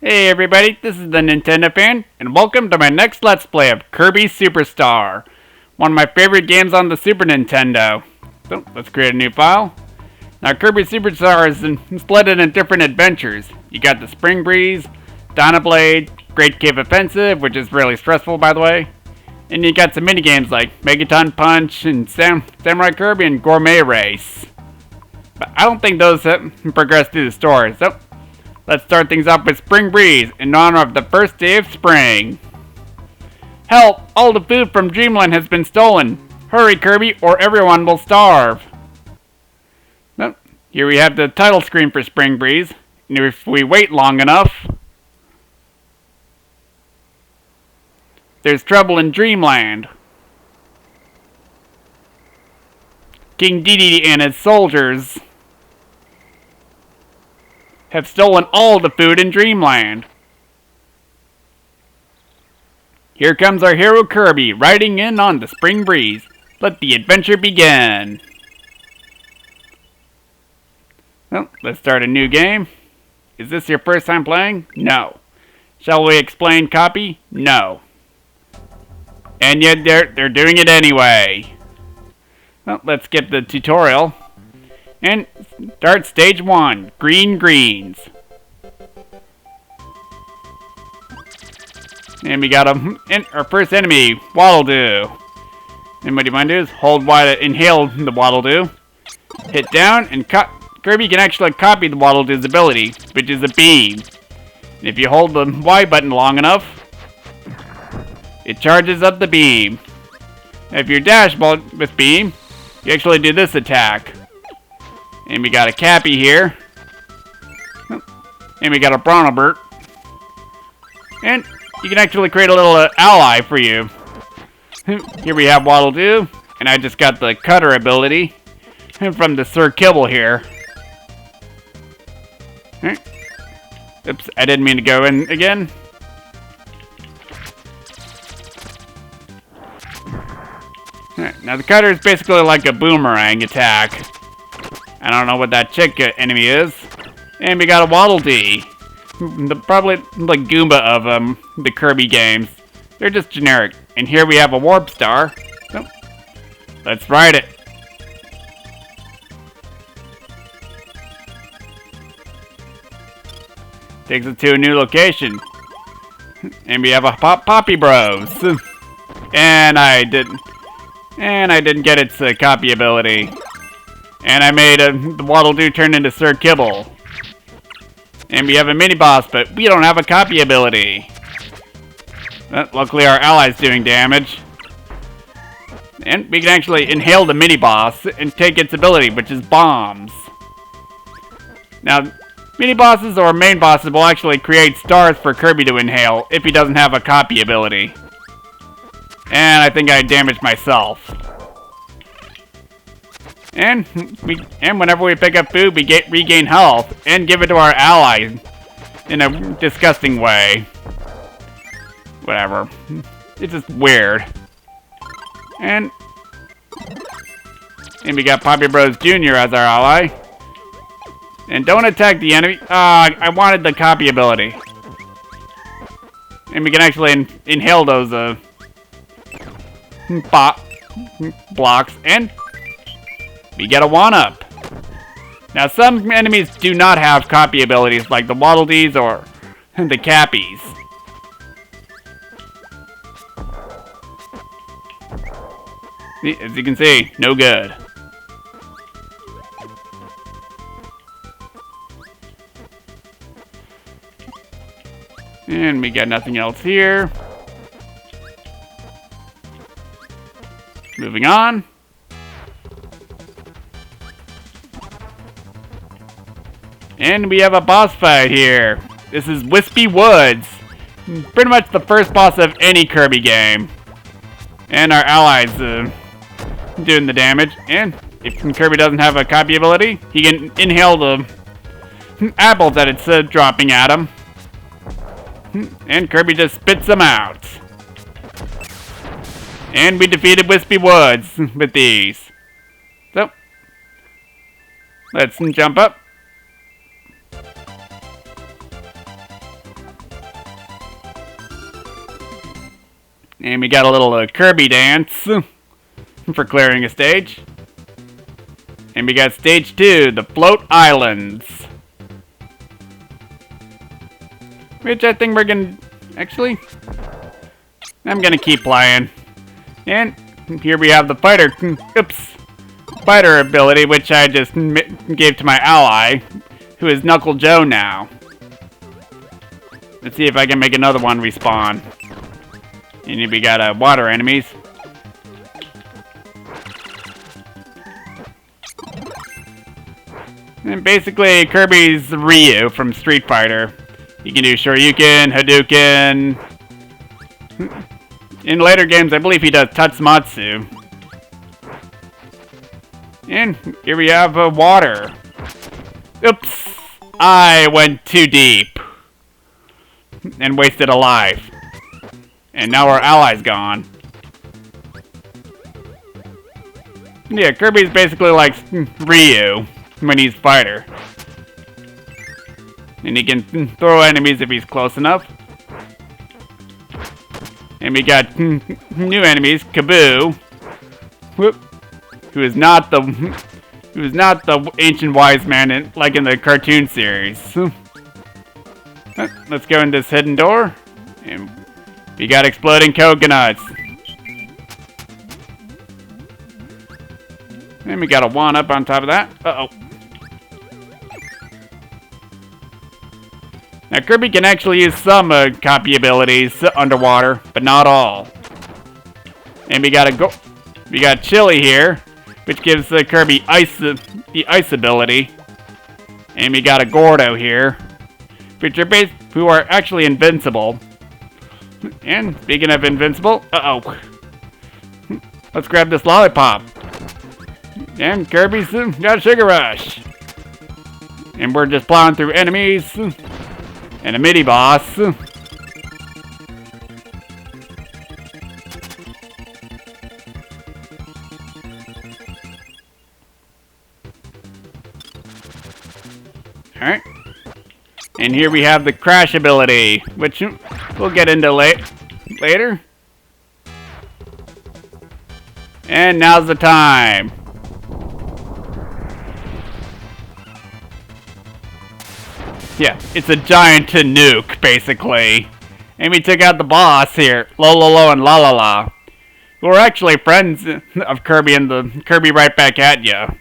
Hey everybody, this is the Nintendo fan, and welcome to my next Let's Play of Kirby Superstar, one of my favorite games on the Super Nintendo. So, let's create a new file. Now, Kirby Superstar is split into different adventures. You got the Spring Breeze, Dynablade, Great Cave Offensive, which is really stressful by the way, and you got some minigames like Megaton Punch, and Samurai Kirby, and Gourmet Race. But I don't think those progress through the story, so let's start things off with Spring Breeze in honor of the first day of spring. Help! All the food from Dreamland has been stolen. Hurry, Kirby, or everyone will starve. Well, here we have the title screen for Spring Breeze. And if we wait long enough, there's trouble in Dreamland. King Dedede and his soldiers have stolen all the food in Dreamland. Here comes our hero Kirby, riding in on the Spring Breeze. Let the adventure begin. Well, let's start a new game. Is this your first time playing? No. Shall we explain copy? No. And yet they're doing it anyway. Well, let's skip the tutorial and start stage 1, Green Greens. And we got our first enemy, Waddle Doo. And what you want to do is hold Y to inhale the Waddle Doo. Hit down, and Kirby can actually copy the Waddle Doo's ability, which is a beam. And if you hold the Y button long enough, it charges up the beam. Now, if you dash with beam, you actually do this attack. And we got a Cappy here. And we got a Bronobert. And you can actually create a little ally for you. Here we have Waddle Doo. And I just got the Cutter ability from the Sir Kibble here. Oops, I didn't mean to go in again. Now the Cutter is basically like a boomerang attack. I don't know what that chick enemy is. And we got a Waddle Dee. Probably the Goomba of the Kirby games. They're just generic. And here we have a Warp Star. So, let's ride it. Takes us to a new location. And we have a Poppy Bros. And I didn't get its copy ability. And I made the Waddle Doo turn into Sir Kibble. And we have a mini-boss, but we don't have a copy ability. Luckily our ally's doing damage. And we can actually inhale the mini-boss and take its ability, which is bombs. Now, mini-bosses or main bosses will actually create stars for Kirby to inhale if he doesn't have a copy ability. And I think I damaged myself. And whenever we pick up food, we regain health and give it to our ally in a disgusting way. Whatever. It's just weird. And we got Poppy Bros Jr. as our ally. And don't attack the enemy. I wanted the copy ability. And we can actually inhale those blocks, and we get a 1-up. Now, some enemies do not have copy abilities, like the Waddle Dees or the Cappies. As you can see, no good. And we got nothing else here. Moving on. And we have a boss fight here. This is Wispy Woods. Pretty much the first boss of any Kirby game. And our allies doing the damage. And if Kirby doesn't have a copy ability, he can inhale the apples that it's dropping at him. And Kirby just spits them out. And we defeated Wispy Woods with these. So, let's jump up. And we got a little Kirby dance for clearing a stage. And we got stage 2, the Float Islands. Which I think we're gonna... Actually, I'm gonna keep playing. And here we have the fighter... Fighter ability, which I just gave to my ally, who is Knuckle Joe now. Let's see if I can make another one respawn. And we got water enemies. And basically, Kirby's Ryu from Street Fighter. You can do Shoryuken, Hadouken. In later games, I believe he does Tatsumatsu. And here we have water. Oops! I went too deep. And wasted a life. And now our ally's gone. Yeah, Kirby's basically like Ryu when he's fighter. And he can throw enemies if he's close enough. And we got new enemies, Kaboo. Whoop. Who is not the ancient wise man like in the cartoon series. Let's go in this hidden door. And we got exploding coconuts. And we got a one-up on top of that. Uh-oh. Now Kirby can actually use some copy abilities underwater, but not all. And we got Chili here, which gives Kirby the ice ability. And we got a Gordo here, who are actually invincible. And speaking of invincible, uh-oh. Let's grab this lollipop. And Kirby's got a sugar rush. And we're just plowing through enemies. And a mini-boss. Alright. And here we have the crash ability, which we'll get into later. And now's the time. Yeah, it's a giant nuke, basically. And we took out the boss here, Lololo and Lalala, who are actually friends of Kirby and the Kirby right back at ya.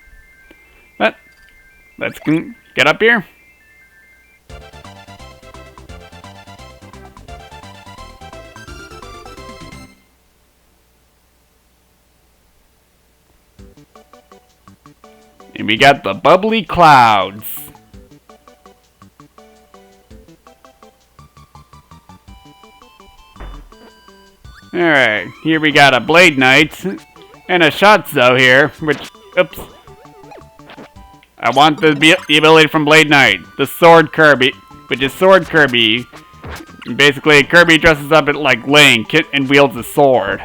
But let's get up here. And we got the bubbly clouds. Alright, here we got a Blade Knight and a Shotzo here, which, oops. I want the ability from Blade Knight, the Sword Kirby, which is Sword Kirby. Basically, Kirby dresses up like Link and wields a sword.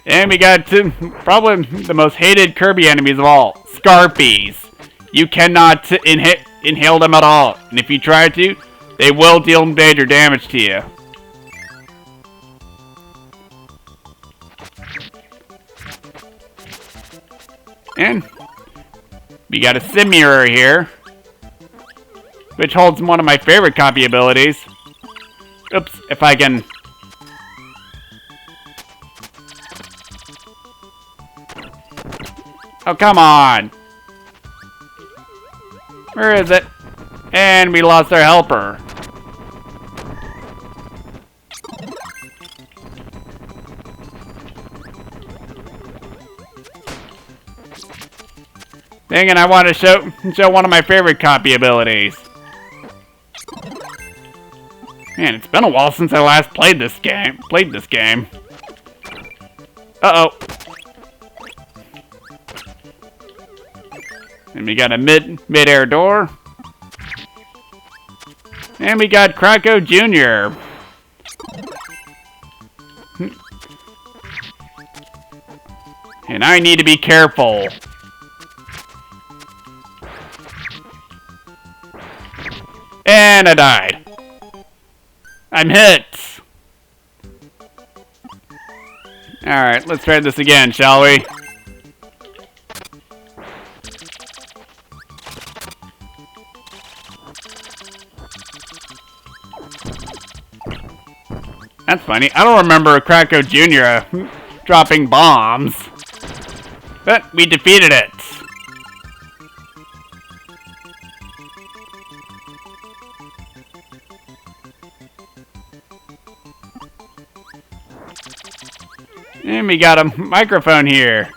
And we got probably the most hated Kirby enemies of all, Scarpies. You cannot inhale them at all, and if you try to, they will deal major damage to you. And we got a Sim Mirror here, which holds one of my favorite copy abilities. Oops, if I can... Oh, come on! Where is it? And we lost our helper. Dang it, I want to show one of my favorite copy abilities. Man, it's been a while since I last played this game. Uh-oh. And we got a mid-air door. And we got Krako Jr. And I need to be careful. And I died. I'm hit. Alright, let's try this again, shall we? That's funny. I don't remember Kracko Jr. Dropping bombs. But we defeated it. And we got a microphone here.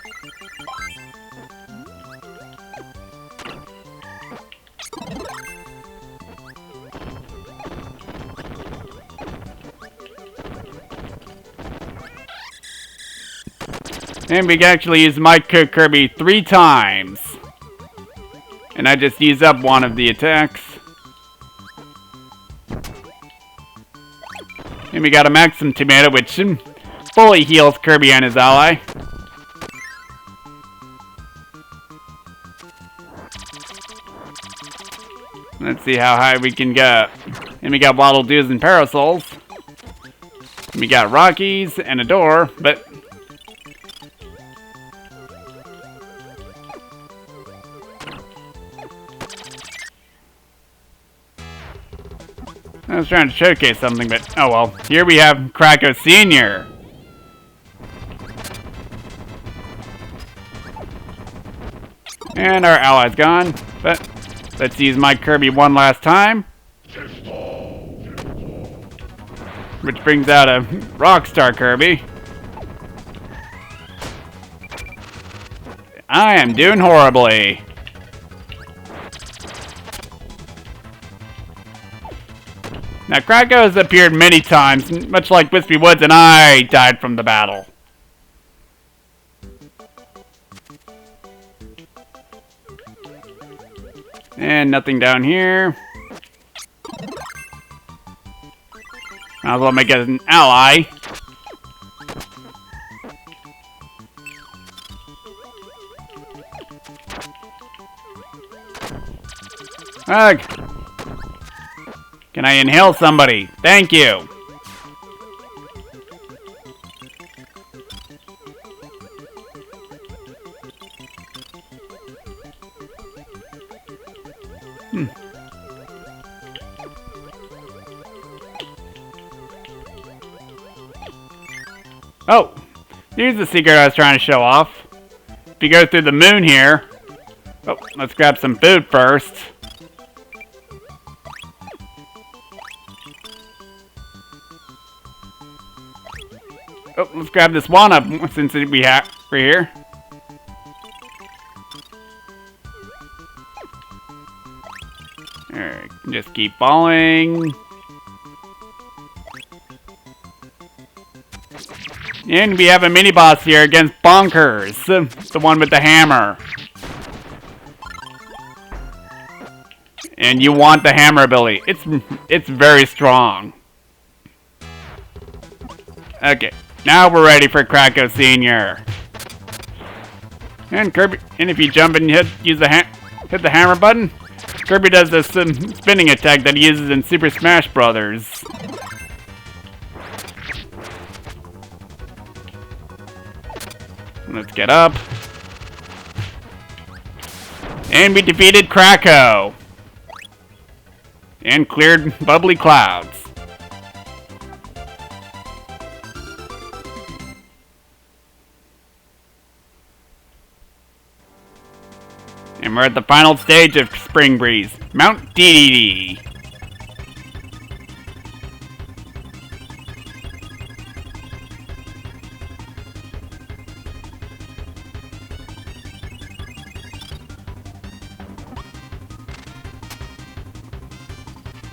And we can actually use Mike Kirby 3 times. And I just used up one of the attacks. And we got a Maxim Tomato, which fully heals Kirby and his ally. Let's see how high we can get. And we got Waddle Doos and Parasols. And we got Rockies and a door, but... I was trying to showcase something, but oh well. Here we have Kracko Sr. And our ally's gone, but let's use my Kirby one last time. Which brings out a Rockstar Kirby. I am doing horribly. Now, Kracko has appeared many times, much like Wispy Woods, and I died from the battle. And nothing down here. Might as well make it an ally. Ugh. Can I inhale somebody? Thank you. Oh, here's the secret I was trying to show off. If you go through the moon here... Oh, let's grab some food first. Oh, let's grab this one up since we're here. Alright, just keep falling. And we have a mini boss here against Bonkers, the one with the hammer. And you want the hammer ability. It's very strong. Okay. Now we're ready for Kracko Sr. And Kirby, and if you jump and hit the hammer button, Kirby does this spinning attack that he uses in Super Smash Brothers. Let's get up. And we defeated Kracko. And cleared bubbly clouds. And we're at the final stage of Spring Breeze, Mount DDD.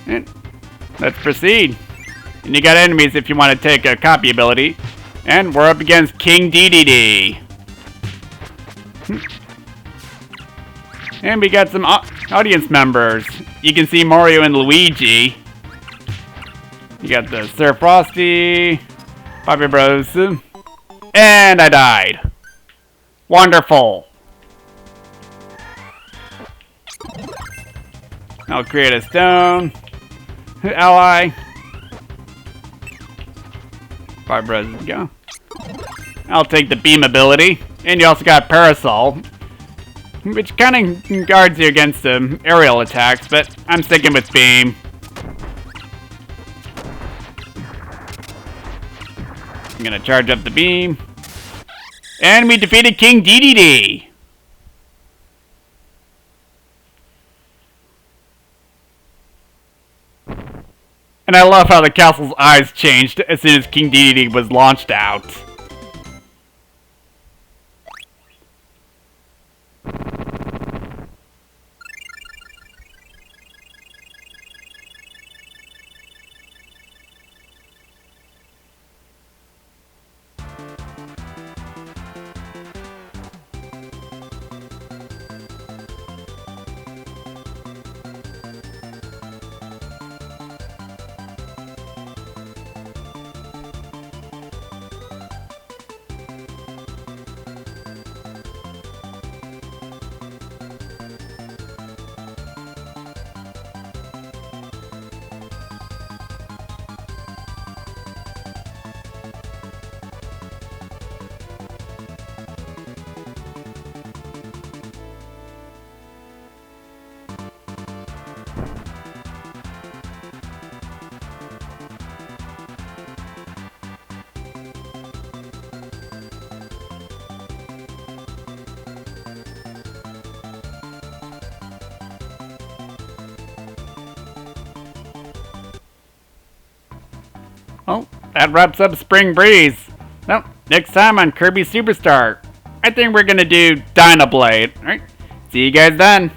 And let's proceed. And you got enemies if you want to take a copy ability. And we're up against King DDD. And we got some audience members. You can see Mario and Luigi. You got the Sir Frosty, Papi Bros. And I died. Wonderful. I'll create a stone. Ally. Papi Bros. Go. I'll take the beam ability. And you also got Parasol, which kind of guards you against aerial attacks, but I'm sticking with beam. I'm gonna charge up the beam. And we defeated King DDD. And I love how the castle's eyes changed as soon as King DDD was launched out. Well, that wraps up Spring Breeze. Well, next time on Kirby Superstar, I think we're gonna do Dynablade. Alright, see you guys then.